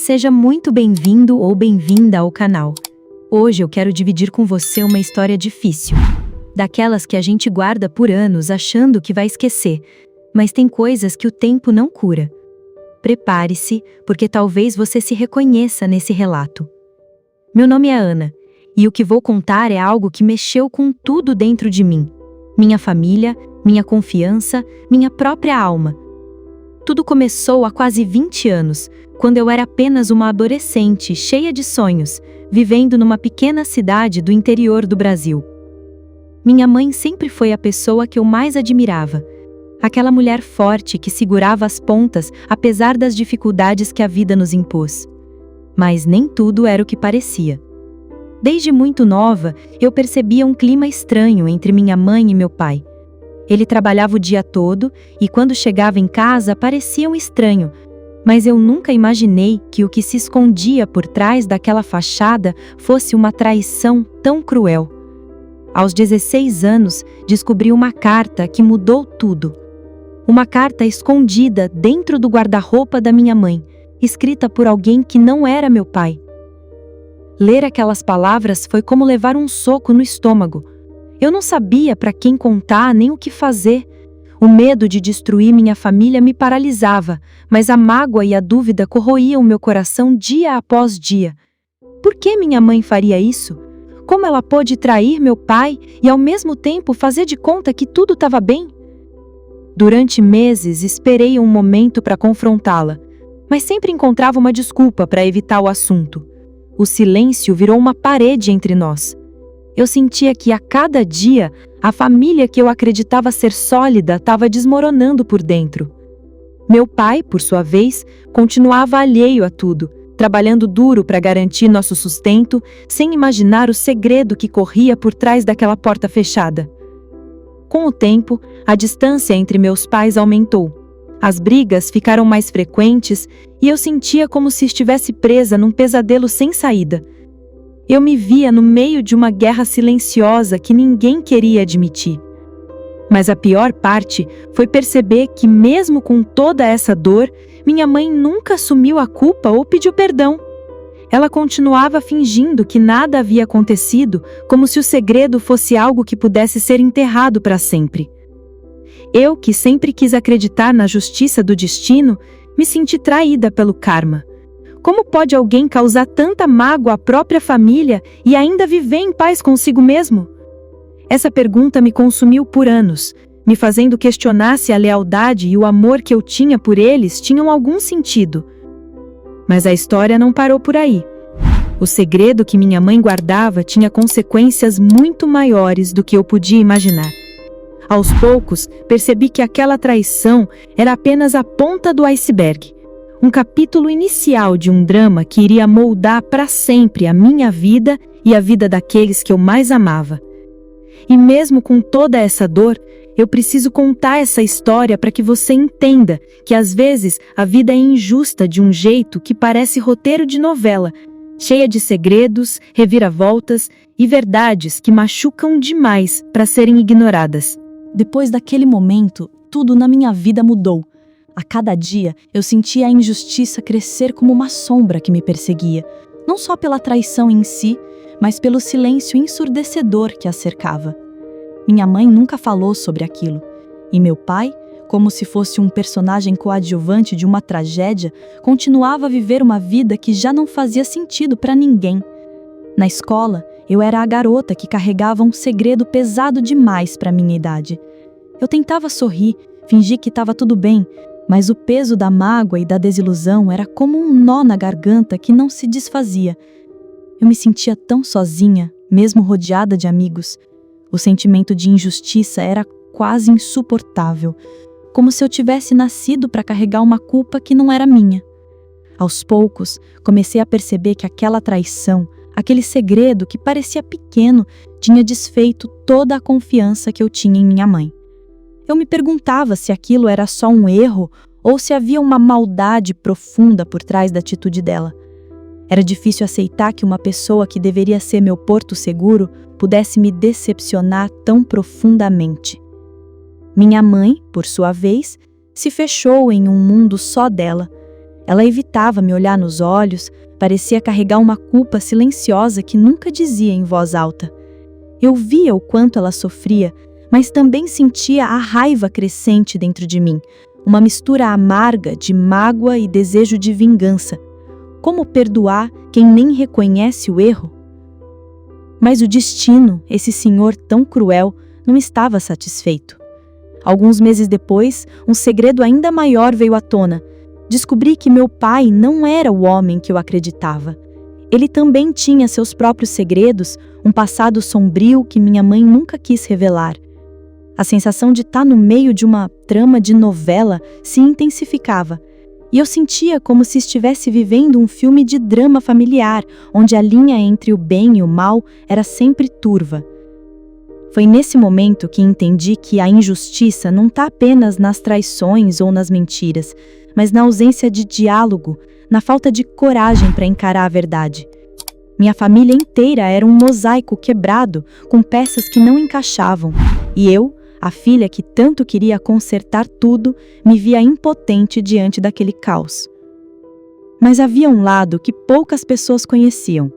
Seja muito bem-vindo ou bem-vinda ao canal. Hoje eu quero dividir com você uma história difícil, daquelas que a gente guarda por anos achando que vai esquecer, mas tem coisas que o tempo não cura. Prepare-se, porque talvez você se reconheça nesse relato. Meu nome é Ana, e o que vou contar é algo que mexeu com tudo dentro de mim. Minha família, minha confiança, minha própria alma. Tudo começou há quase 20 anos, quando eu era apenas uma adolescente cheia de sonhos, vivendo numa pequena cidade do interior do Brasil. Minha mãe sempre foi a pessoa que eu mais admirava. Aquela mulher forte que segurava as pontas apesar das dificuldades que a vida nos impôs. Mas nem tudo era o que parecia. Desde muito nova, eu percebia um clima estranho entre minha mãe e meu pai. Ele trabalhava o dia todo e quando chegava em casa parecia um estranho, mas eu nunca imaginei que o que se escondia por trás daquela fachada fosse uma traição tão cruel. Aos 16 anos, descobri uma carta que mudou tudo. Uma carta escondida dentro do guarda-roupa da minha mãe, escrita por alguém que não era meu pai. Ler aquelas palavras foi como levar um soco no estômago. Eu não sabia para quem contar nem o que fazer. O medo de destruir minha família me paralisava, mas a mágoa e a dúvida corroíam meu coração dia após dia. Por que minha mãe faria isso? Como ela pôde trair meu pai e ao mesmo tempo fazer de conta que tudo estava bem? Durante meses esperei um momento para confrontá-la, mas sempre encontrava uma desculpa para evitar o assunto. O silêncio virou uma parede entre nós. Eu sentia que a cada dia, a família que eu acreditava ser sólida estava desmoronando por dentro. Meu pai, por sua vez, continuava alheio a tudo, trabalhando duro para garantir nosso sustento, sem imaginar o segredo que corria por trás daquela porta fechada. Com o tempo, a distância entre meus pais aumentou. As brigas ficaram mais frequentes e eu sentia como se estivesse presa num pesadelo sem saída. Eu me via no meio de uma guerra silenciosa que ninguém queria admitir. Mas a pior parte foi perceber que, mesmo com toda essa dor, minha mãe nunca assumiu a culpa ou pediu perdão. Ela continuava fingindo que nada havia acontecido, como se o segredo fosse algo que pudesse ser enterrado para sempre. Eu, que sempre quis acreditar na justiça do destino, me senti traída pelo karma. Como pode alguém causar tanta mágoa à própria família e ainda viver em paz consigo mesmo? Essa pergunta me consumiu por anos, me fazendo questionar se a lealdade e o amor que eu tinha por eles tinham algum sentido. Mas a história não parou por aí. O segredo que minha mãe guardava tinha consequências muito maiores do que eu podia imaginar. Aos poucos, percebi que aquela traição era apenas a ponta do iceberg. Um capítulo inicial de um drama que iria moldar para sempre a minha vida e a vida daqueles que eu mais amava. E mesmo com toda essa dor, eu preciso contar essa história para que você entenda que às vezes a vida é injusta de um jeito que parece roteiro de novela, cheia de segredos, reviravoltas e verdades que machucam demais para serem ignoradas. Depois daquele momento, tudo na minha vida mudou. A cada dia, eu sentia a injustiça crescer como uma sombra que me perseguia, não só pela traição em si, mas pelo silêncio ensurdecedor que a cercava. Minha mãe nunca falou sobre aquilo, e meu pai, como se fosse um personagem coadjuvante de uma tragédia, continuava a viver uma vida que já não fazia sentido para ninguém. Na escola, eu era a garota que carregava um segredo pesado demais para minha idade. Eu tentava sorrir, fingir que estava tudo bem, mas o peso da mágoa e da desilusão era como um nó na garganta que não se desfazia. Eu me sentia tão sozinha, mesmo rodeada de amigos. O sentimento de injustiça era quase insuportável, como se eu tivesse nascido para carregar uma culpa que não era minha. Aos poucos, comecei a perceber que aquela traição, aquele segredo que parecia pequeno, tinha desfeito toda a confiança que eu tinha em minha mãe. Eu me perguntava se aquilo era só um erro ou se havia uma maldade profunda por trás da atitude dela. Era difícil aceitar que uma pessoa que deveria ser meu porto seguro pudesse me decepcionar tão profundamente. Minha mãe, por sua vez, se fechou em um mundo só dela. Ela evitava me olhar nos olhos, parecia carregar uma culpa silenciosa que nunca dizia em voz alta. Eu via o quanto ela sofria, mas também sentia a raiva crescente dentro de mim, uma mistura amarga de mágoa e desejo de vingança. Como perdoar quem nem reconhece o erro? Mas o destino, esse senhor tão cruel, não estava satisfeito. Alguns meses depois, um segredo ainda maior veio à tona. Descobri que meu pai não era o homem que eu acreditava. Ele também tinha seus próprios segredos, um passado sombrio que minha mãe nunca quis revelar. A sensação de estar no meio de uma trama de novela se intensificava, e eu sentia como se estivesse vivendo um filme de drama familiar, onde a linha entre o bem e o mal era sempre turva. Foi nesse momento que entendi que a injustiça não está apenas nas traições ou nas mentiras, mas na ausência de diálogo, na falta de coragem para encarar a verdade. Minha família inteira era um mosaico quebrado, com peças que não encaixavam, e eu, a filha que tanto queria consertar tudo, me via impotente diante daquele caos. Mas havia um lado que poucas pessoas conheciam.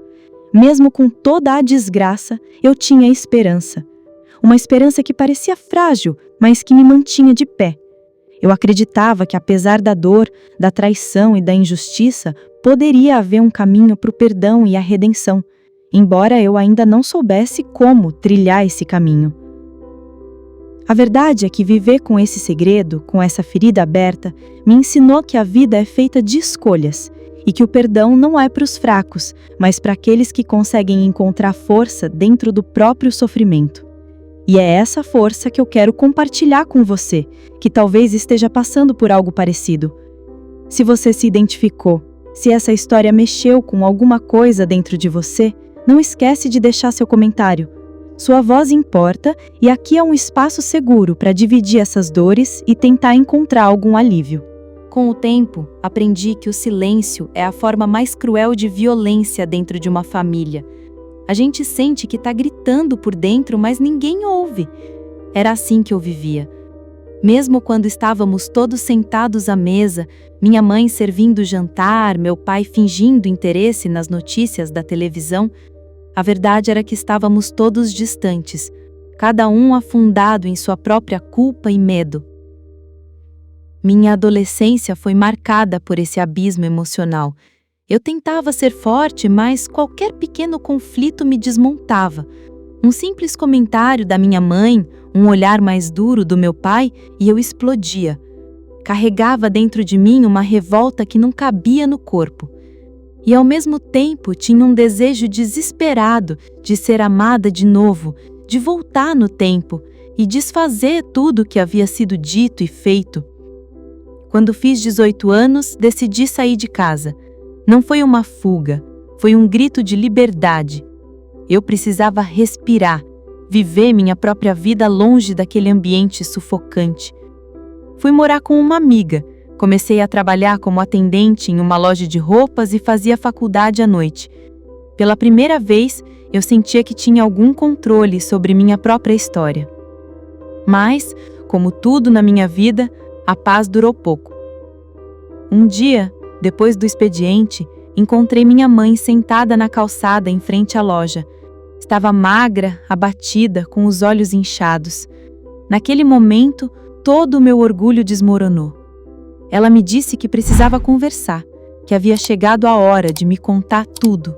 Mesmo com toda a desgraça, eu tinha esperança. Uma esperança que parecia frágil, mas que me mantinha de pé. Eu acreditava que, apesar da dor, da traição e da injustiça, poderia haver um caminho para o perdão e a redenção, embora eu ainda não soubesse como trilhar esse caminho. A verdade é que viver com esse segredo, com essa ferida aberta, me ensinou que a vida é feita de escolhas e que o perdão não é para os fracos, mas para aqueles que conseguem encontrar força dentro do próprio sofrimento. E é essa força que eu quero compartilhar com você, que talvez esteja passando por algo parecido. Se você se identificou, se essa história mexeu com alguma coisa dentro de você, não esquece de deixar seu comentário. Sua voz importa e aqui é um espaço seguro para dividir essas dores e tentar encontrar algum alívio. Com o tempo, aprendi que o silêncio é a forma mais cruel de violência dentro de uma família. A gente sente que está gritando por dentro, mas ninguém ouve. Era assim que eu vivia. Mesmo quando estávamos todos sentados à mesa, minha mãe servindo jantar, meu pai fingindo interesse nas notícias da televisão, a verdade era que estávamos todos distantes, cada um afundado em sua própria culpa e medo. Minha adolescência foi marcada por esse abismo emocional. Eu tentava ser forte, mas qualquer pequeno conflito me desmontava. Um simples comentário da minha mãe, um olhar mais duro do meu pai, e eu explodia. Carregava dentro de mim uma revolta que não cabia no corpo. E ao mesmo tempo tinha um desejo desesperado de ser amada de novo, de voltar no tempo e desfazer tudo o que havia sido dito e feito. Quando fiz 18 anos, decidi sair de casa. Não foi uma fuga, foi um grito de liberdade. Eu precisava respirar, viver minha própria vida longe daquele ambiente sufocante. Fui morar com uma amiga, comecei a trabalhar como atendente em uma loja de roupas e fazia faculdade à noite. Pela primeira vez, eu sentia que tinha algum controle sobre minha própria história. Mas, como tudo na minha vida, a paz durou pouco. Um dia, depois do expediente, encontrei minha mãe sentada na calçada em frente à loja. Estava magra, abatida, com os olhos inchados. Naquele momento, todo o meu orgulho desmoronou. Ela me disse que precisava conversar, que havia chegado a hora de me contar tudo.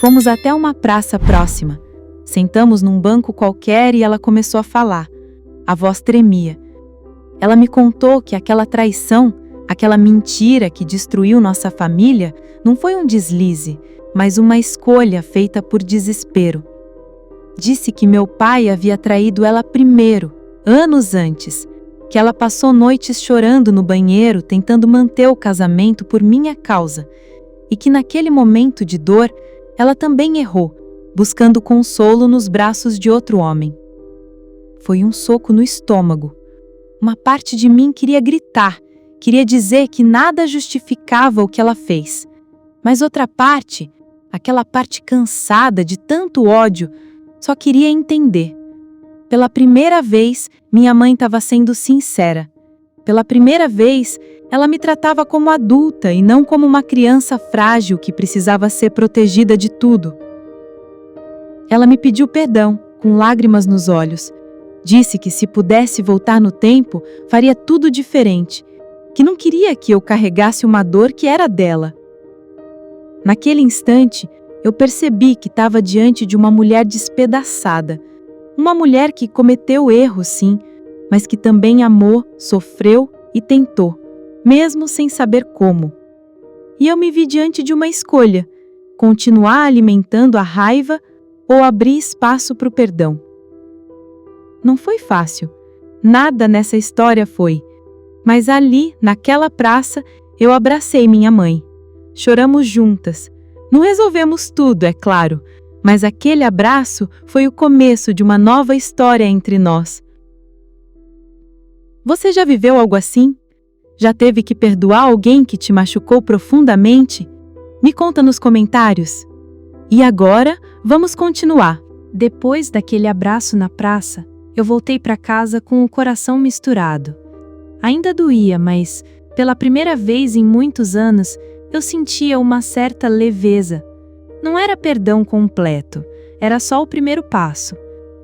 Fomos até uma praça próxima. Sentamos num banco qualquer e ela começou a falar. A voz tremia. Ela me contou que aquela traição, aquela mentira que destruiu nossa família, não foi um deslize, mas uma escolha feita por desespero. Disse que meu pai havia traído ela primeiro, anos antes, que ela passou noites chorando no banheiro tentando manter o casamento por minha causa, e que naquele momento de dor, ela também errou, buscando consolo nos braços de outro homem. Foi um soco no estômago. Uma parte de mim queria gritar, queria dizer que nada justificava o que ela fez. Mas outra parte, aquela parte cansada de tanto ódio, só queria entender. Pela primeira vez, minha mãe estava sendo sincera. Pela primeira vez, Ela me tratava como adulta e não como uma criança frágil que precisava ser protegida de tudo. Ela me pediu perdão, com lágrimas nos olhos. Disse que se pudesse voltar no tempo, faria tudo diferente, que não queria que eu carregasse uma dor que era dela. Naquele instante, eu percebi que estava diante de uma mulher despedaçada. Uma mulher que cometeu erros, sim, mas que também amou, sofreu e tentou, mesmo sem saber como. E eu me vi diante de uma escolha: continuar alimentando a raiva ou abrir espaço para o perdão. Não foi fácil. Nada nessa história foi. Mas ali, naquela praça, eu abracei minha mãe. Choramos juntas. Não resolvemos tudo, é claro, mas aquele abraço foi o começo de uma nova história entre nós. Você já viveu algo assim? Já teve que perdoar alguém que te machucou profundamente? Me conta nos comentários. E agora, vamos continuar. Depois daquele abraço na praça, eu voltei para casa com o coração misturado. Ainda doía, mas, pela primeira vez em muitos anos, eu sentia uma certa leveza. Não era perdão completo, era só o primeiro passo.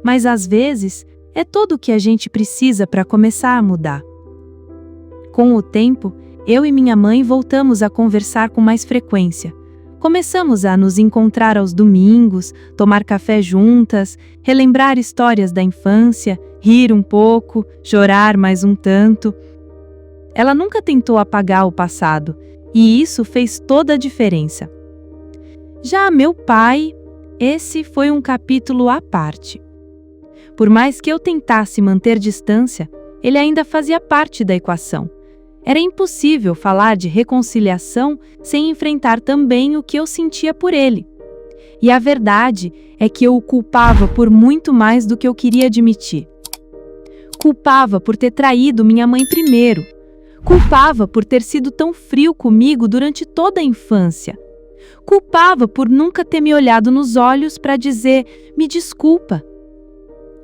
Mas às vezes, é tudo o que a gente precisa para começar a mudar. Com o tempo, eu e minha mãe voltamos a conversar com mais frequência. Começamos a nos encontrar aos domingos, tomar café juntas, relembrar histórias da infância, rir um pouco, chorar mais um tanto. Ela nunca tentou apagar o passado, e isso fez toda a diferença. Já meu pai, esse foi um capítulo à parte. Por mais que eu tentasse manter distância, ele ainda fazia parte da equação. Era impossível falar de reconciliação sem enfrentar também o que eu sentia por ele. E a verdade é que eu o culpava por muito mais do que eu queria admitir. Culpava por ter traído minha mãe primeiro. Culpava por ter sido tão frio comigo durante toda a infância. Culpava por nunca ter me olhado nos olhos para dizer: me desculpa.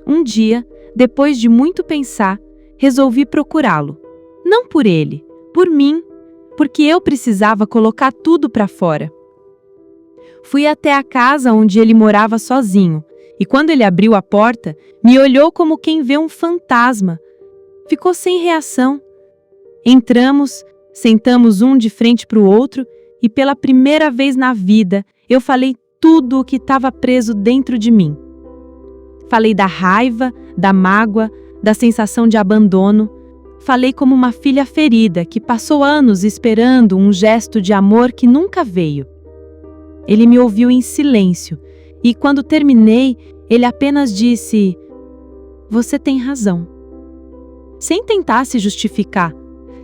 Um dia, depois de muito pensar, resolvi procurá-lo. Não por ele, por mim, porque eu precisava colocar tudo para fora. Fui até a casa onde ele morava sozinho, e quando ele abriu a porta, me olhou como quem vê um fantasma. Ficou sem reação. Entramos, sentamos um de frente para o outro, e pela primeira vez na vida, eu falei tudo o que estava preso dentro de mim. Falei da raiva, da mágoa, da sensação de abandono. Falei como uma filha ferida que passou anos esperando um gesto de amor que nunca veio. Ele me ouviu em silêncio e, quando terminei, ele apenas disse: "Você tem razão." Sem tentar se justificar,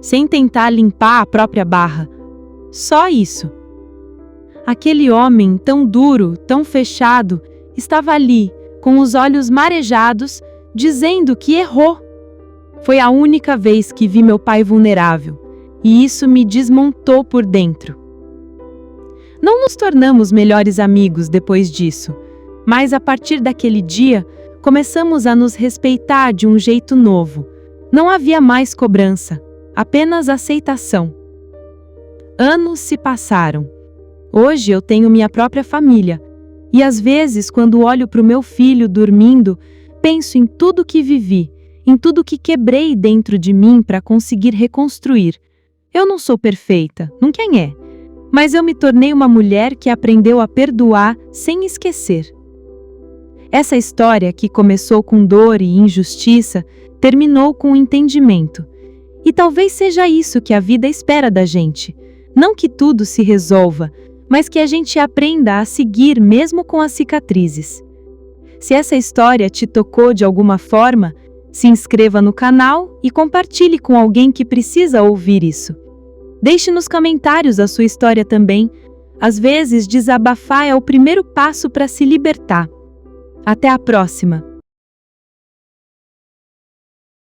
sem tentar limpar a própria barra. Só isso. Aquele homem tão duro, tão fechado, estava ali, com os olhos marejados, dizendo que errou. Foi a única vez que vi meu pai vulnerável, e isso me desmontou por dentro. Não nos tornamos melhores amigos depois disso, mas a partir daquele dia, começamos a nos respeitar de um jeito novo. Não havia mais cobrança, apenas aceitação. Anos se passaram. Hoje eu tenho minha própria família, e às vezes, quando olho para o meu filho dormindo, penso em tudo que vivi, em tudo que quebrei dentro de mim para conseguir reconstruir. Eu não sou perfeita, nunca é, mas eu me tornei uma mulher que aprendeu a perdoar sem esquecer. Essa história, que começou com dor e injustiça, terminou com entendimento. E talvez seja isso que a vida espera da gente. Não que tudo se resolva, mas que a gente aprenda a seguir mesmo com as cicatrizes. Se essa história te tocou de alguma forma, se inscreva no canal e compartilhe com alguém que precisa ouvir isso. Deixe nos comentários a sua história também. Às vezes, desabafar é o primeiro passo para se libertar. Até a próxima!